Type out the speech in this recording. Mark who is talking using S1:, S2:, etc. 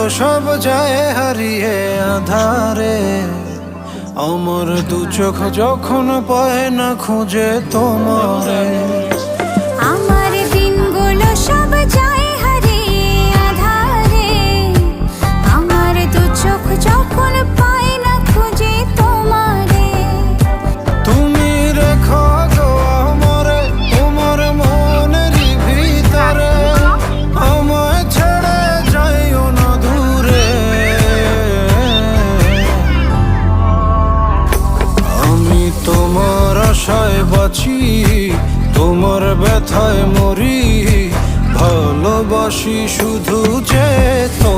S1: সব যায় হারিয়ে আধারে, আমার দু চোখ যখন পায় না খুঁজে তোমারে।
S2: আমার দিনগুলো সব যায় হারিয়ে আঁধারে, আমার দু চোখ যখন পায় না খুঁজে তোমারে।
S1: তুমি রেখো গো আমারে তোমার মনের ভিতরে, আমায় ছেড়ে যাইও না দূরে। আমি তোমার আশায় বাঁচি, তোমার ব্যথায় মরি, ভালোবাসি শুধু যে তো